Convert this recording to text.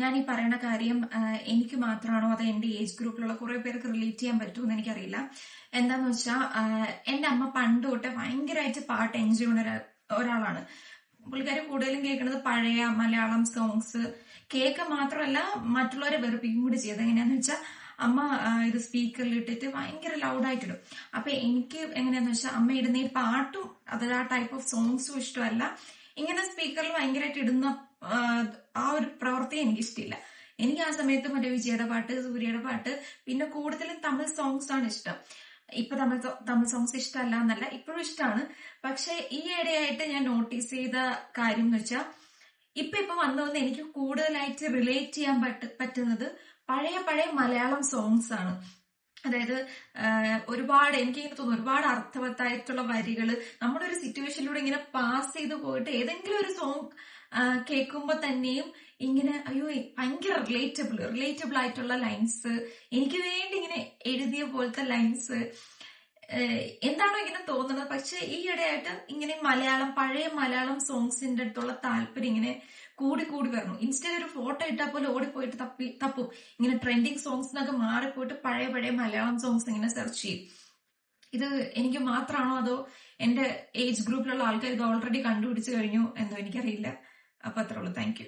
ഞാൻ ഈ പറയുന്ന കാര്യം എനിക്ക് മാത്രമാണോ അതോ എന്റെ ഏജ് ഗ്രൂപ്പിലുള്ള കുറെ പേർക്ക് റിലേറ്റ് ചെയ്യാൻ പറ്റുമെന്ന് എനിക്കറിയില്ല. എന്താന്ന് വെച്ചാൽ എന്റെ അമ്മ പണ്ട് തൊട്ടേ ഭയങ്കരമായിട്ട് പാട്ട് എൻജോയ് ചെയ്യുന്ന ഒരാളാണ്. പുള്ളിക്കാരി കൂടുതലും കേൾക്കുന്നത് പഴയ മലയാളം സോങ്സ് കേൾക്കുക മാത്രമല്ല മറ്റുള്ളവരെ വെറുപ്പിക്കും കൂടി ചെയ്ത്. എങ്ങനെയാന്ന് വെച്ചാൽ അമ്മ ഇത് സ്പീക്കറിൽ ഇട്ടിട്ട് ഭയങ്കര ലൗഡായിട്ടിടും. അപ്പൊ എനിക്ക് എങ്ങനെയാന്ന് വെച്ചാൽ അമ്മ ഇടുന്ന ഈ പാട്ടും അത് ആ ടൈപ്പ് ഓഫ് സോങ്സും ഇഷ്ടമല്ല. ഇങ്ങനെ സ്പീക്കറിൽ ഭയങ്കരമായിട്ട് ഇടുന്ന ആ ഒരു പ്രവൃത്തി എനിക്ക് ഇഷ്ടമില്ല. എനിക്ക് ആ സമയത്ത് മറ്റേ വിജയുടെ പാട്ട്, സൂര്യയുടെ പാട്ട്, പിന്നെ കൂടുതലും തമിഴ് സോങ്സ് ആണ് ഇഷ്ടം. ഇപ്പൊ തമിഴ് സോങ്സ് ഇഷ്ടമല്ല എന്നല്ല, ഇപ്പോഴും ഇഷ്ടമാണ്. പക്ഷെ ഈ ഇടയായിട്ട് ഞാൻ നോട്ടീസ് ചെയ്ത കാര്യം എന്ന് വെച്ചാൽ ഇപ്പൊ വന്നു എനിക്ക് കൂടുതലായിട്ട് റിലേറ്റ് ചെയ്യാൻ പറ്റുന്നത് പഴയ പഴയ മലയാളം സോങ്സ് ആണ്. അതായത് ഒരുപാട് എനിക്കിങ്ങനെ തോന്നുന്നു ഒരുപാട് അർത്ഥവത്തായിട്ടുള്ള വരികള് നമ്മുടെ ഒരു സിറ്റുവേഷനിലൂടെ ഇങ്ങനെ പാസ് ചെയ്ത് പോയിട്ട് ഏതെങ്കിലും ഒരു സോങ് കേൾക്കുമ്പോ തന്നെയും ഇങ്ങനെ അയ്യോ ഭയങ്കര റിലേറ്റബിൾ ആയിട്ടുള്ള ലൈൻസ്, എനിക്ക് വേണ്ടി ഇങ്ങനെ എഴുതിയ പോലത്തെ ലൈൻസ്, എന്താണോ ഇങ്ങനെ തോന്നുന്നത്. പക്ഷെ ഈ ഇടയായിട്ട് ഇങ്ങനെ പഴയ മലയാളം സോങ്സിന്റെ അടുത്തുള്ള താല്പര്യം ഇങ്ങനെ കൂടി വരണം. ഇൻസ്റ്റയിൽ ഒരു ഫോട്ടോ ഇട്ടാൽ പോലും ഓടിപ്പോയിട്ട് തപ്പും ഇങ്ങനെ ട്രെൻഡിങ് സോങ്സ് എന്നൊക്കെ മാറിപ്പോയിട്ട് പഴയ മലയാളം സോങ്സ് ഇങ്ങനെ സെർച്ച് ചെയ്യും. ഇത് എനിക്ക് മാത്രമാണോ അതോ എന്റെ ഏജ് ഗ്രൂപ്പിലുള്ള ആൾക്കാർ ഇത് ഓൾറെഡി കണ്ടുപിടിച്ചു കഴിഞ്ഞു എന്തോ എനിക്കറിയില്ല. അപ്പൊ അത്രേ ഉള്ളൂ. Thank you.